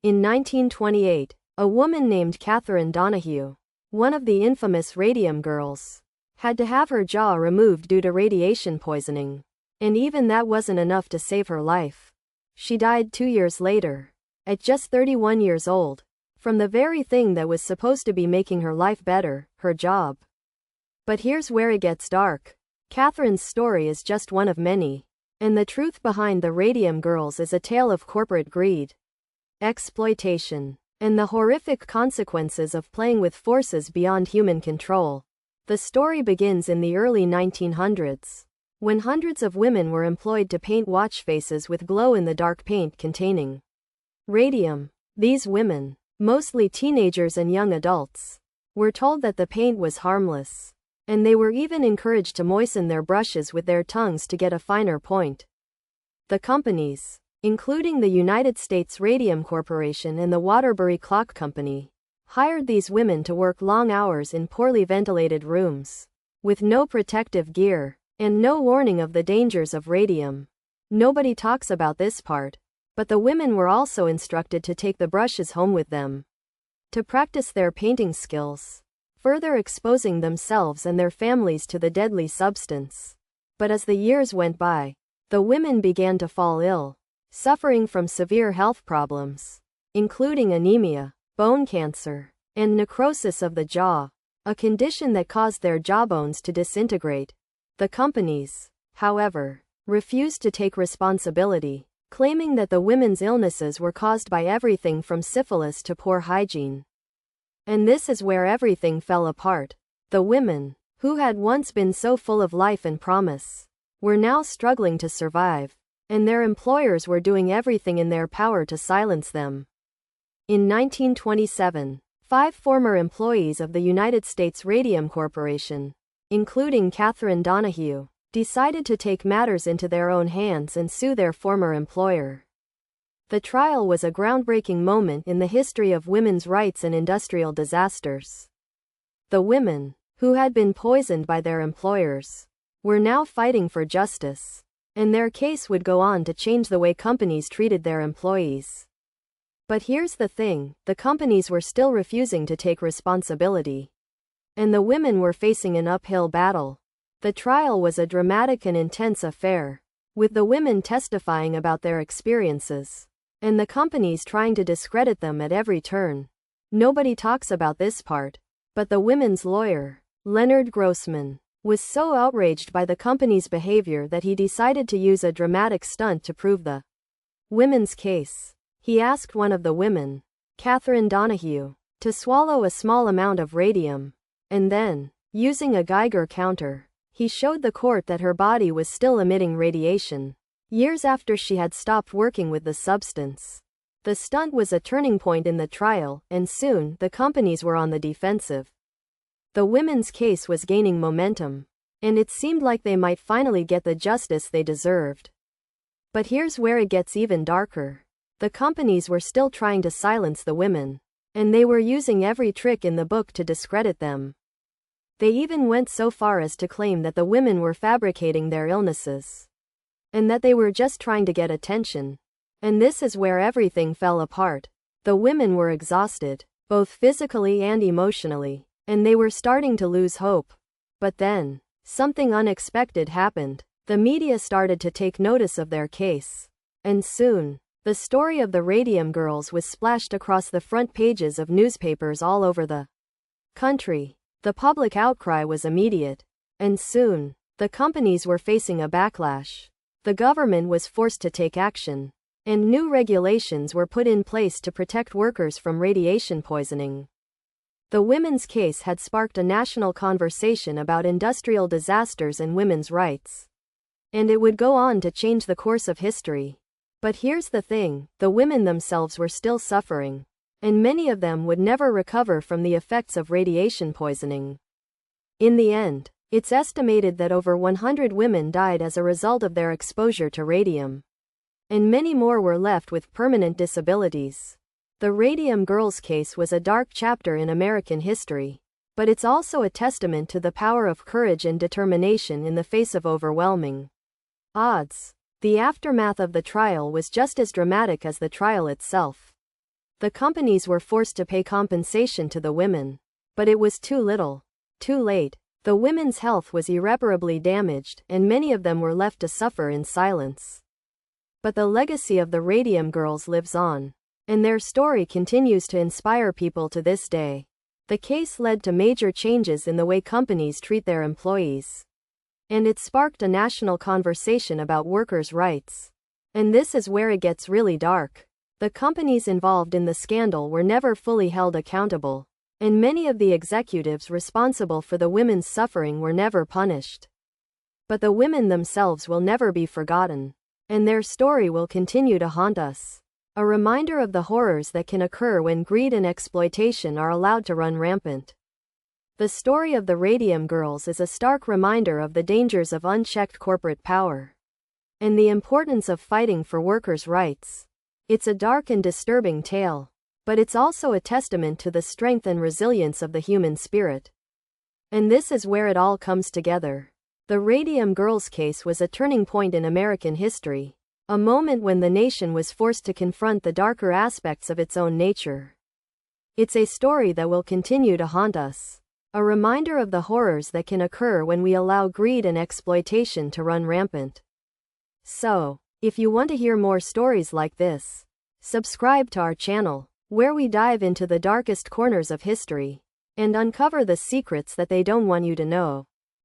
In 1928, a woman named Catherine Donahue, one of the infamous Radium Girls, had to have her jaw removed due to radiation poisoning. And even that wasn't enough to save her life. She died 2 years later, at just 31 years old, from the very thing that was supposed to be making her life better, her job. But here's where it gets dark. Catherine's story is just one of many. And the truth behind the Radium Girls is a tale of corporate greed, exploitation, and the horrific consequences of playing with forces beyond human control. The story begins in the early 1900s, when hundreds of women were employed to paint watch faces with glow-in-the-dark paint containing radium. These women, mostly teenagers and young adults, were told that the paint was harmless, and they were even encouraged to moisten their brushes with their tongues to get a finer point. The companies, including the United States Radium Corporation and the Waterbury Clock Company, hired these women to work long hours in poorly ventilated rooms, with no protective gear, and no warning of the dangers of radium. Nobody talks about this part, but the women were also instructed to take the brushes home with them, to practice their painting skills, further exposing themselves and their families to the deadly substance. But as the years went by, the women began to fall ill, suffering from severe health problems, including anemia, bone cancer, and necrosis of the jaw, a condition that caused their jawbones to disintegrate. The companies, however, refused to take responsibility, claiming that the women's illnesses were caused by everything from syphilis to poor hygiene. And this is where everything fell apart. The women, who had once been so full of life and promise, were now struggling to survive, and their employers were doing everything in their power to silence them. In 1927, 5 former employees of the United States Radium Corporation, including Catherine Donahue, decided to take matters into their own hands and sue their former employer. The trial was a groundbreaking moment in the history of women's rights and industrial disasters. The women, who had been poisoned by their employers, were now fighting for justice, and their case would go on to change the way companies treated their employees. But here's the thing, the companies were still refusing to take responsibility, and the women were facing an uphill battle. The trial was a dramatic and intense affair, with the women testifying about their experiences, and the companies trying to discredit them at every turn. Nobody talks about this part, but the women's lawyer, Leonard Grossman, was so outraged by the company's behavior that he decided to use a dramatic stunt to prove the women's case. He asked one of the women, Catherine Donahue, to swallow a small amount of radium, and then, using a Geiger counter, he showed the court that her body was still emitting radiation, years after she had stopped working with the substance. The stunt was a turning point in the trial, and soon, the companies were on the defensive. The women's case was gaining momentum, and it seemed like they might finally get the justice they deserved. But here's where it gets even darker. The companies were still trying to silence the women, and they were using every trick in the book to discredit them. They even went so far as to claim that the women were fabricating their illnesses, and that they were just trying to get attention. And this is where everything fell apart. The women were exhausted, both physically and emotionally, and they were starting to lose hope. But then, something unexpected happened. The media started to take notice of their case, and soon, the story of the Radium Girls was splashed across the front pages of newspapers all over the country. The public outcry was immediate, and soon, the companies were facing a backlash. The government was forced to take action, and new regulations were put in place to protect workers from radiation poisoning. The women's case had sparked a national conversation about industrial disasters and women's rights, and it would go on to change the course of history. But here's the thing, the women themselves were still suffering, and many of them would never recover from the effects of radiation poisoning. In the end, it's estimated that over 100 women died as a result of their exposure to radium, and many more were left with permanent disabilities. The Radium Girls case was a dark chapter in American history, but it's also a testament to the power of courage and determination in the face of overwhelming odds. The aftermath of the trial was just as dramatic as the trial itself. The companies were forced to pay compensation to the women. But it was too little. Too late. The women's health was irreparably damaged, and many of them were left to suffer in silence. But the legacy of the Radium Girls lives on. And their story continues to inspire people to this day. The case led to major changes in the way companies treat their employees. And it sparked a national conversation about workers' rights. And this is where it gets really dark. The companies involved in the scandal were never fully held accountable, and many of the executives responsible for the women's suffering were never punished. But the women themselves will never be forgotten, and their story will continue to haunt us. A reminder of the horrors that can occur when greed and exploitation are allowed to run rampant. The story of the Radium Girls is a stark reminder of the dangers of unchecked corporate power and the importance of fighting for workers' rights. It's a dark and disturbing tale, but it's also a testament to the strength and resilience of the human spirit. And this is where it all comes together. The Radium Girls case was a turning point in American history, a moment when the nation was forced to confront the darker aspects of its own nature. It's a story that will continue to haunt us, a reminder of the horrors that can occur when we allow greed and exploitation to run rampant. So, if you want to hear more stories like this, subscribe to our channel, where we dive into the darkest corners of history and uncover the secrets that they don't want you to know.